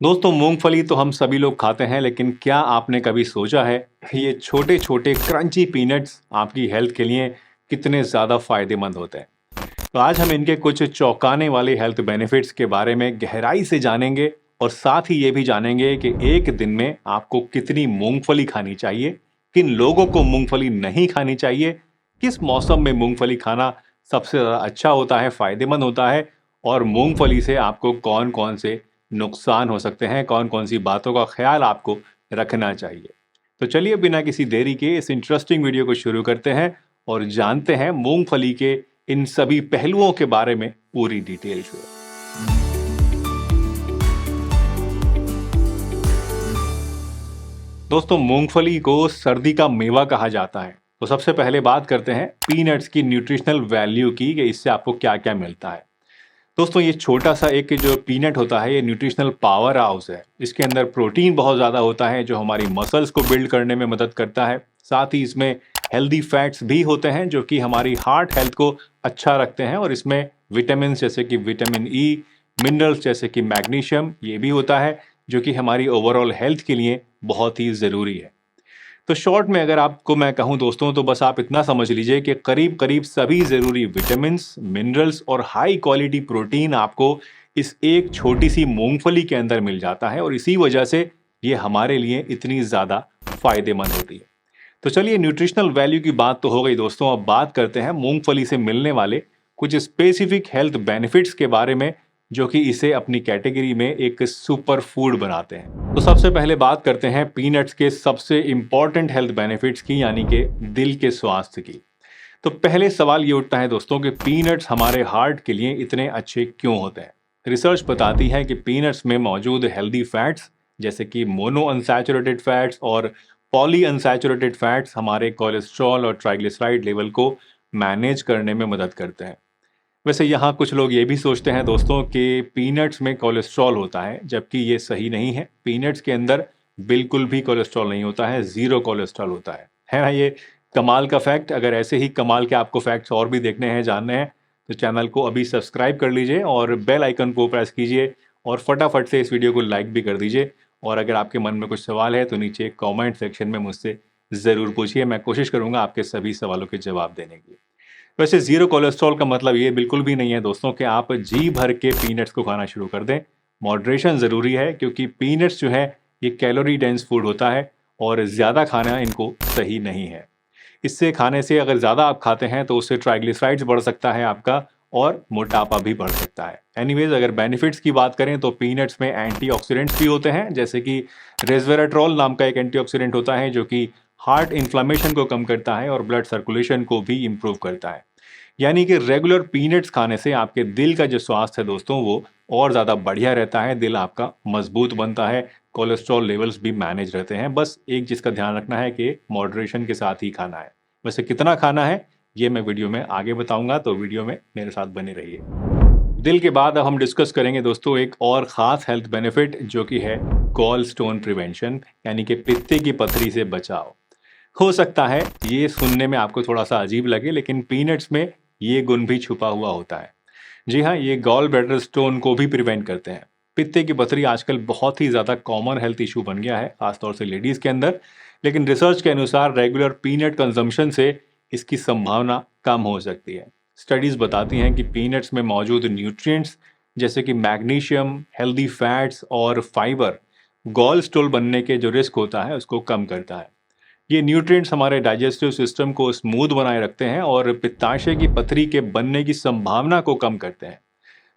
दोस्तों मूंगफली तो हम सभी लोग खाते हैं, लेकिन क्या आपने कभी सोचा है ये छोटे छोटे क्रंची पीनट्स आपकी हेल्थ के लिए कितने ज़्यादा फायदेमंद होते हैं। तो आज हम इनके कुछ चौंकाने वाले हेल्थ बेनिफिट्स के बारे में गहराई से जानेंगे और साथ ही ये भी जानेंगे कि एक दिन में आपको कितनी मूंगफली खानी चाहिए, किन लोगों को मूंगफली नहीं खानी चाहिए, किस मौसम में मूंगफली खाना सबसे ज़्यादा अच्छा होता है, फायदेमंद होता है, और मूंगफली से आपको कौन कौन से नुकसान हो सकते हैं, कौन कौन सी बातों का ख्याल आपको रखना चाहिए। तो चलिए बिना किसी देरी के इस इंटरेस्टिंग वीडियो को शुरू करते हैं और जानते हैं मूंगफली के इन सभी पहलुओं के बारे में पूरी डिटेल से। दोस्तों मूंगफली को सर्दी का मेवा कहा जाता है। तो सबसे पहले बात करते हैं पीनट्स की न्यूट्रिशनल वैल्यू की, कि इससे आपको क्या क्या मिलता है। दोस्तों ये छोटा सा एक जो पीनट होता है ये न्यूट्रिशनल पावर हाउस है। इसके अंदर प्रोटीन बहुत ज़्यादा होता है जो हमारी मसल्स को बिल्ड करने में मदद करता है। साथ ही इसमें हेल्दी फैट्स भी होते हैं जो कि हमारी हार्ट हेल्थ को अच्छा रखते हैं, और इसमें विटामिन जैसे कि विटामिन ई, मिनरल्स जैसे कि मैग्नीशियम ये भी होता है जो कि हमारी ओवरऑल हेल्थ के लिए बहुत ही ज़रूरी है। तो शॉर्ट में अगर आपको मैं कहूं दोस्तों, तो बस आप इतना समझ लीजिए कि करीब करीब सभी ज़रूरी विटामिन्स, मिनरल्स और हाई क्वालिटी प्रोटीन आपको इस एक छोटी सी मूंगफली के अंदर मिल जाता है, और इसी वजह से ये हमारे लिए इतनी ज़्यादा फायदेमंद होती है। तो चलिए न्यूट्रिशनल वैल्यू की बात तो हो गई दोस्तों, अब बात करते हैं मूंगफली से मिलने वाले कुछ स्पेसिफिक हेल्थ बेनिफिट्स के बारे में जो कि इसे अपनी कैटेगरी में एक सुपर फूड बनाते हैं। तो सबसे पहले बात करते हैं पीनट्स के सबसे इंपॉर्टेंट हेल्थ बेनिफिट्स की, यानी कि दिल के स्वास्थ्य की। तो पहले सवाल ये उठता है दोस्तों कि पीनट्स हमारे हार्ट के लिए इतने अच्छे क्यों होते हैं। रिसर्च बताती है कि पीनट्स में मौजूद हेल्दी फैट्स जैसे कि मोनो अनसैचुरेटेड फैट्स और पॉली अनसैचुरेटेड फैट्स हमारे कोलेस्ट्रॉल और ट्राइग्लिसराइड लेवल को मैनेज करने में मदद करते हैं। वैसे यहाँ कुछ लोग ये भी सोचते हैं दोस्तों कि पीनट्स में कोलेस्ट्रॉल होता है, जबकि ये सही नहीं है। पीनट्स के अंदर बिल्कुल भी कोलेस्ट्रॉल नहीं होता है, ज़ीरो कोलेस्ट्रॉल होता है ना। ये कमाल का फैक्ट। अगर ऐसे ही कमाल के आपको फैक्ट्स और भी देखने हैं, जानने हैं, तो चैनल को अभी सब्सक्राइब कर लीजिए और बेल आइकन को प्रेस कीजिए और फटाफट से इस वीडियो को लाइक भी कर दीजिए। और अगर आपके मन में कुछ सवाल है तो नीचे कमेंट सेक्शन में मुझसे ज़रूर पूछिए, मैं कोशिश करूँगा आपके सभी सवालों के जवाब देने की। वैसे ज़ीरो कोलेस्ट्रॉल का मतलब ये बिल्कुल भी नहीं है दोस्तों कि आप जी भर के पीनट्स को खाना शुरू कर दें। मॉडरेशन ज़रूरी है, क्योंकि पीनट्स जो है ये कैलोरी डेंस फूड होता है और ज़्यादा खाना इनको सही नहीं है। इससे खाने से अगर ज़्यादा आप खाते हैं तो उससे ट्राइग्लिसराइड्स बढ़ सकता है आपका, और मोटापा भी बढ़ सकता है। एनीवेज अगर बेनिफिट्स की बात करें तो पीनट्स में एंटीऑक्सीडेंट्स भी होते हैं, जैसे कि रेसवेराट्रॉल नाम का एक एंटीऑक्सीडेंट होता है जो कि हार्ट इन्फ्लेमेशन को कम करता है और ब्लड सर्कुलेशन को भी इम्प्रूव करता है। यानी कि रेगुलर पीनट्स खाने से आपके दिल का जो स्वास्थ्य है दोस्तों वो और ज़्यादा बढ़िया रहता है, दिल आपका मजबूत बनता है, कोलेस्ट्रॉल लेवल्स भी मैनेज रहते हैं। बस एक चीज़ का ध्यान रखना है कि मॉडरेशन के साथ ही खाना है। वैसे कितना खाना है ये मैं वीडियो में आगे बताऊंगा, तो वीडियो में मेरे साथ बने रहिए। दिल के बाद अब हम डिस्कस करेंगे दोस्तों एक और ख़ास हेल्थ बेनिफिट जो कि है गॉल स्टोन प्रिवेंशन, यानी कि पित्ते की पथरी से बचाव। हो सकता है ये सुनने में आपको थोड़ा सा अजीब लगे, लेकिन पीनट्स में ये गुण भी छुपा हुआ होता है। जी हाँ, ये गॉल ब्लैडर स्टोन को भी प्रिवेंट करते हैं। पित्ते की पथरी आजकल बहुत ही ज़्यादा कॉमन हेल्थ इशू बन गया है, खासतौर से लेडीज़ के अंदर। लेकिन रिसर्च के अनुसार रेगुलर पीनट कंजम्पशन से इसकी संभावना कम हो सकती है। स्टडीज़ बताती हैं कि पीनट्स में मौजूद न्यूट्रिएंट्स जैसे कि मैग्नीशियम, हेल्दी फैट्स और फाइबर गॉल स्टोन बनने के जो रिस्क होता है उसको कम करता है। ये न्यूट्रिएंट्स हमारे डाइजेस्टिव सिस्टम को स्मूथ बनाए रखते हैं और पित्ताशय की पथरी के बनने की संभावना को कम करते हैं।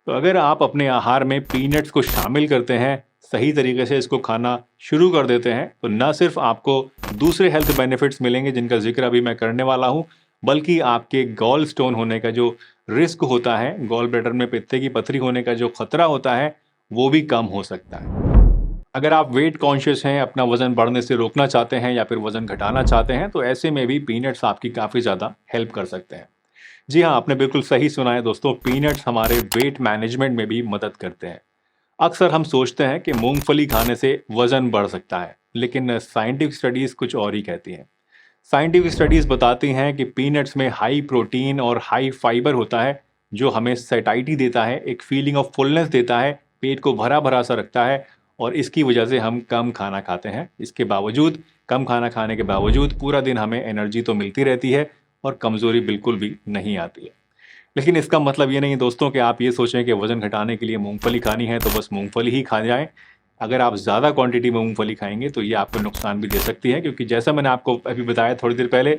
तो अगर आप अपने आहार में पीनट्स को शामिल करते हैं, सही तरीके से इसको खाना शुरू कर देते हैं, तो न सिर्फ आपको दूसरे हेल्थ बेनिफिट्स मिलेंगे जिनका जिक्र अभी मैं करने वाला हूँ, बल्कि आपके गॉल स्टोन होने का जो रिस्क होता है, गॉल ब्लैडर में पित्ते की पथरी होने का जो खतरा होता है, वो भी कम हो सकता है। अगर आप वेट कॉन्शियस हैं, अपना वज़न बढ़ने से रोकना चाहते हैं या फिर वज़न घटाना चाहते हैं, तो ऐसे में भी पीनट्स आपकी काफ़ी ज़्यादा हेल्प कर सकते हैं। जी हाँ, आपने बिल्कुल सही सुना है दोस्तों, पीनट्स हमारे वेट मैनेजमेंट में भी मदद करते हैं। अक्सर हम सोचते हैं कि मूंगफली खाने से वज़न बढ़ सकता है, लेकिन साइंटिफिक स्टडीज़ कुछ और ही कहती हैं। साइंटिफिक स्टडीज़ बताती हैं कि पीनट्स में हाई प्रोटीन और हाई फाइबर होता है, जो हमें सैटाइटी देता है, एक फीलिंग ऑफ फुलनेस देता है, पेट को भरा भरा सा रखता है, और इसकी वजह से हम कम खाना खाते हैं। इसके बावजूद, कम खाना खाने के बावजूद पूरा दिन हमें एनर्जी तो मिलती रहती है और कमज़ोरी बिल्कुल भी नहीं आती है। लेकिन इसका मतलब ये नहीं है दोस्तों कि आप ये सोचें कि वज़न घटाने के लिए मूँगफली खानी है तो बस मूँगफली ही खा जाएँ। अगर आप ज़्यादा क्वांटिटी में मूँगफली खाएँगे तो ये आपको नुकसान भी दे सकती है, क्योंकि जैसा मैंने आपको अभी बताया थोड़ी देर पहले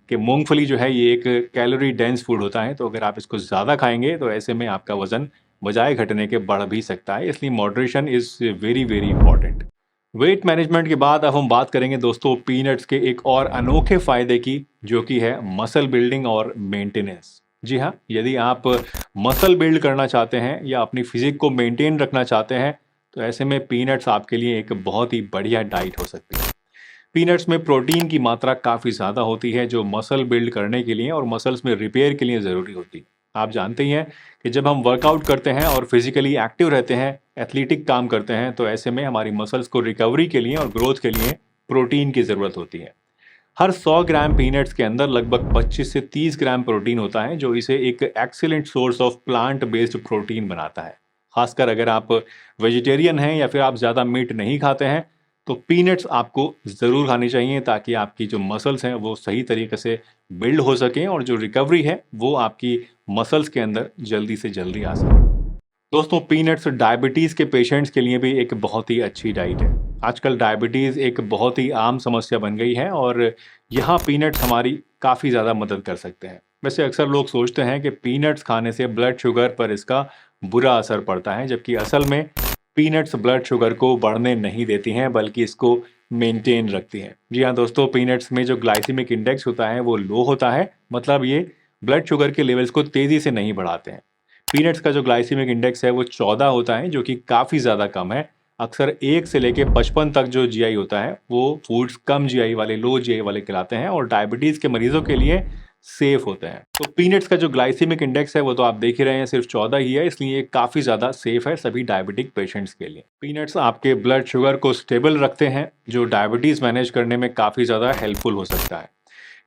कि मूँगफली जो है ये एक कैलोरी डेंस फूड होता है, तो अगर आप इसको ज़्यादा खाएँगे तो ऐसे में आपका वज़न बजाय घटने के बढ़ भी सकता है। इसलिए moderation is very, very important. Weight management के बाद अब हम बात करेंगे दोस्तों पीनट्स के एक और अनोखे फ़ायदे की, जो कि है मसल बिल्डिंग और मेंटेनेंस। जी हाँ, यदि आप मसल बिल्ड करना चाहते हैं या अपनी फिजिक को मेंटेन रखना चाहते हैं, तो ऐसे में पीनट्स आपके लिए एक बहुत ही बढ़िया डाइट हो सकती है। पीनट्स में प्रोटीन की मात्रा काफ़ी ज़्यादा होती है, जो मसल बिल्ड करने के लिए और मसल्स में रिपेयर के लिए ज़रूरी होती है। आप जानते ही हैं कि जब हम वर्कआउट करते हैं और फिजिकली एक्टिव रहते हैं, एथलेटिक काम करते हैं, तो ऐसे में हमारी मसल्स को रिकवरी के लिए और ग्रोथ के लिए प्रोटीन की ज़रूरत होती है। हर 100 ग्राम पीनट्स के अंदर लगभग 25 से 30 ग्राम प्रोटीन होता है, जो इसे एक excellent source of plant based protein बनाता है। खासकर अगर आप वेजिटेरियन हैं या फिर आप ज़्यादा मीट नहीं खाते हैं, तो पीनट्स आपको ज़रूर खानी चाहिए, ताकि आपकी जो मसल्स हैं वो सही तरीके से बिल्ड हो सकें और जो रिकवरी है वो आपकी मसल्स के अंदर जल्दी से जल्दी आ सके। दोस्तों पीनट्स डायबिटीज़ के पेशेंट्स के लिए भी एक बहुत ही अच्छी डाइट है। आजकल डायबिटीज़ एक बहुत ही आम समस्या बन गई है और यहाँ पीनट्स हमारी काफ़ी ज़्यादा मदद कर सकते हैं। वैसे अक्सर लोग सोचते हैं कि पीनट्स खाने से ब्लड शुगर पर इसका बुरा असर पड़ता है, जबकि असल में पीनट्स ब्लड शुगर को बढ़ने नहीं देती हैं, बल्कि इसको मेंटेन रखती हैं। जी हाँ दोस्तों, पीनट्स में जो ग्लाइसेमिक इंडेक्स होता है वो लो होता है, मतलब ये ब्लड शुगर के लेवल्स को तेज़ी से नहीं बढ़ाते हैं। पीनट्स का जो ग्लाइसेमिक इंडेक्स है वो 14 होता है, जो कि काफ़ी ज़्यादा कम है। अक्सर 1 से लेके 55 तक जो जीआई होता है वो फूड्स कम जीआई वाले, लो जीआई वाले कहलाते हैं और डायबिटीज़ के मरीजों के लिए सेफ होते हैं। तो पीनट्स का जो ग्लाइसेमिक इंडेक्स है वो तो आप देख ही रहे हैं, सिर्फ 14 ही है, इसलिए ये काफ़ी ज़्यादा सेफ है सभी डायबिटिक पेशेंट्स के लिए। पीनट्स आपके ब्लड शुगर को स्टेबल रखते हैं, जो डायबिटीज़ मैनेज करने में काफ़ी ज़्यादा हेल्पफुल हो सकता है।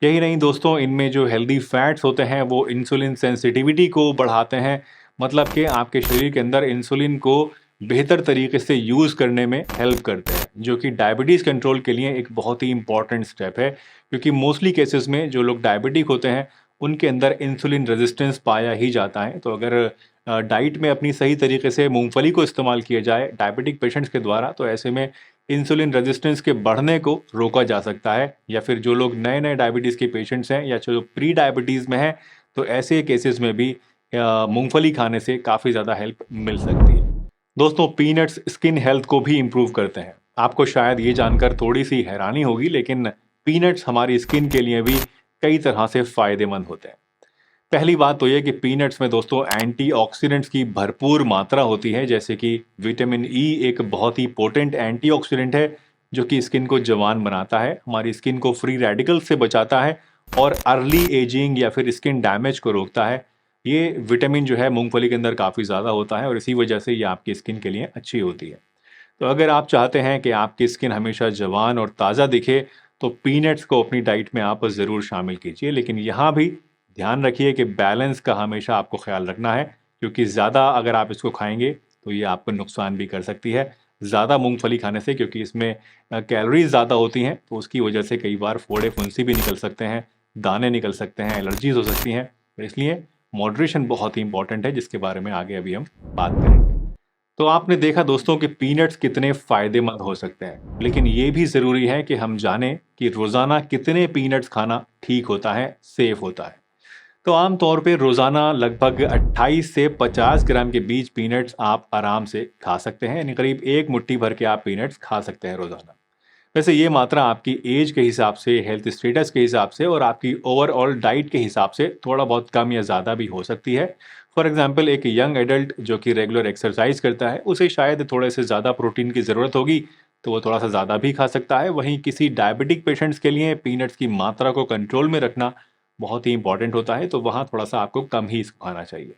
यही नहीं दोस्तों, इनमें जो हेल्दी फैट्स होते हैं वो इंसुलिन सेंसिटिविटी को बढ़ाते हैं, मतलब कि आपके शरीर के अंदर इंसुलिन को बेहतर तरीके से यूज़ करने में हेल्प करते हैं, जो कि डायबिटीज़ कंट्रोल के लिए एक बहुत ही इंपॉर्टेंट स्टेप है, क्योंकि मोस्टली केसेस में जो लोग डायबिटिक होते हैं उनके अंदर इंसुलिन रेजिस्टेंस पाया ही जाता है। तो अगर डाइट में अपनी सही तरीके से मूंगफली को इस्तेमाल किया जाए डायबिटिक पेशेंट्स के द्वारा, तो ऐसे में इंसुलिन रेजिस्टेंस के बढ़ने को रोका जा सकता है। या फिर जो लोग नए नए डायबिटीज़ के पेशेंट्स हैं या जो प्री डायबिटीज़ में हैं, तो ऐसे केसेस में भी मूंगफली खाने से काफ़ी ज़्यादा हेल्प मिल सकती है। दोस्तों पीनट्स स्किन हेल्थ को भी इम्प्रूव करते हैं। आपको शायद ये जानकर थोड़ी सी हैरानी होगी, लेकिन पीनट्स हमारी स्किन के लिए भी कई तरह से फ़ायदेमंद होते हैं। पहली बात तो ये कि पीनट्स में दोस्तों एंटीऑक्सीडेंट्स की भरपूर मात्रा होती है, जैसे कि विटामिन ई एक बहुत ही पोटेंट एंटीऑक्सीडेंट है, जो कि स्किन को जवान बनाता है, हमारी स्किन को फ्री रेडिकल से बचाता है और अर्ली एजिंग या फिर स्किन डैमेज को रोकता है। ये विटामिन जो है मूंगफली के अंदर काफ़ी ज़्यादा होता है और इसी वजह से ये आपकी स्किन के लिए अच्छी होती है। तो अगर आप चाहते हैं कि आपकी स्किन हमेशा जवान और ताज़ा दिखे, तो पीनट्स को अपनी डाइट में आप ज़रूर शामिल कीजिए, लेकिन यहाँ भी ध्यान रखिए कि बैलेंस का हमेशा आपको ख्याल रखना है, क्योंकि ज़्यादा अगर आप इसको खाएंगे तो ये आपको नुकसान भी कर सकती है। ज़्यादा मूंगफली खाने से, क्योंकि इसमें कैलोरीज ज़्यादा होती हैं, तो उसकी वजह से कई बार फोड़े फुंसी भी निकल सकते हैं, दाने निकल सकते हैं, एलर्जीज हो सकती हैं। तो इसलिए मॉडरेशन बहुत ही इंपॉर्टेंट है, जिसके बारे में आगे अभी हम बात करेंगे। तो आपने देखा दोस्तों कि पीनट्स कितने फ़ायदेमंद हो सकते हैं, लेकिन ये भी ज़रूरी है कि हम जानें कि रोज़ाना कितने पीनट्स खाना ठीक होता है, सेफ़ होता है। तो आम तौर पे रोज़ाना लगभग 28 से 50 ग्राम के बीच पीनट्स आप आराम से खा सकते हैं, यानी करीब एक मुट्ठी भर के आप पीनट्स खा सकते हैं रोज़ाना। वैसे ये मात्रा आपकी एज के हिसाब से, हेल्थ स्टेटस के हिसाब से और आपकी ओवरऑल डाइट के हिसाब से थोड़ा बहुत कम या ज़्यादा भी हो सकती है। फॉर एग्जांपल एक यंग एडल्ट जो कि रेगुलर एक्सरसाइज करता है, उसे शायद थोड़े से ज़्यादा प्रोटीन की ज़रूरत होगी, तो वो थोड़ा सा ज़्यादा भी खा सकता है। वहीं किसी डायबिटिक पेशेंट्स के लिए पीनट्स की मात्रा को कंट्रोल में रखना बहुत ही इंपॉर्टेंट होता है, तो वहाँ थोड़ा सा आपको कम ही इसको खाना चाहिए।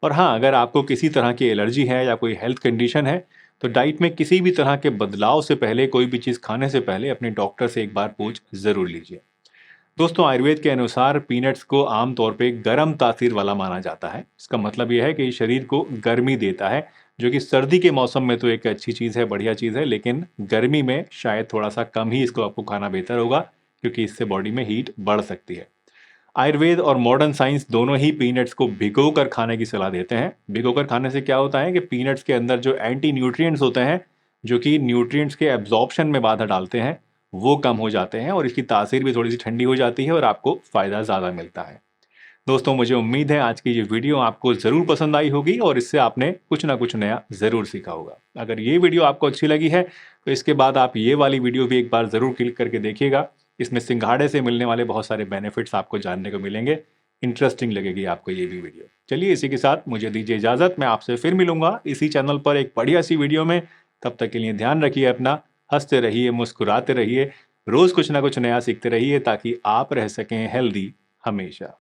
और हाँ, अगर आपको किसी तरह की एलर्जी है या कोई हेल्थ कंडीशन है, तो डाइट में किसी भी तरह के बदलाव से पहले, कोई भी चीज़ खाने से पहले अपने डॉक्टर से एक बार पूछ ज़रूर लीजिए। दोस्तों आयुर्वेद के अनुसार पीनट्स को आम तौर पे गर्म तासीर वाला माना जाता है। इसका मतलब यह है कि शरीर को गर्मी देता है, जो कि सर्दी के मौसम में तो एक अच्छी चीज़ है, बढ़िया चीज़ है, लेकिन गर्मी में शायद थोड़ा-सा कम ही इसको आपको खाना बेहतर होगा, क्योंकि इससे बॉडी में हीट बढ़ सकती है। आयुर्वेद और मॉडर्न साइंस दोनों ही पीनट्स को भिगोकर खाने की सलाह देते हैं। भिगोकर खाने से क्या होता है कि पीनट्स के अंदर जो एंटी न्यूट्रिएंट्स होते हैं, जो कि न्यूट्रिएंट्स के एब्जॉर्प्शन में बाधा डालते हैं, वो कम हो जाते हैं और इसकी तासीर भी थोड़ी सी ठंडी हो जाती है और आपको फ़ायदा ज़्यादा मिलता है। दोस्तों, मुझे उम्मीद है आज की ये वीडियो आपको ज़रूर पसंद आई होगी और इससे आपने कुछ ना कुछ नया ज़रूर सीखा होगा। अगर ये वीडियो आपको अच्छी लगी है तो इसके बाद आप ये वाली वीडियो भी एक बार ज़रूर क्लिक करके देखिएगा। इसमें सिंघाड़े से मिलने वाले बहुत सारे बेनिफिट्स आपको जानने को मिलेंगे। इंटरेस्टिंग लगेगी आपको ये भी वीडियो। चलिए, इसी के साथ मुझे दीजिए इजाज़त। मैं आपसे फिर मिलूंगा इसी चैनल पर एक बढ़िया सी वीडियो में। तब तक के लिए ध्यान रखिए अपना, हंसते रहिए, मुस्कुराते रहिए, रोज़ कुछ ना कुछ नया सीखते रहिए ताकि आप रह सकें हेल्दी हमेशा।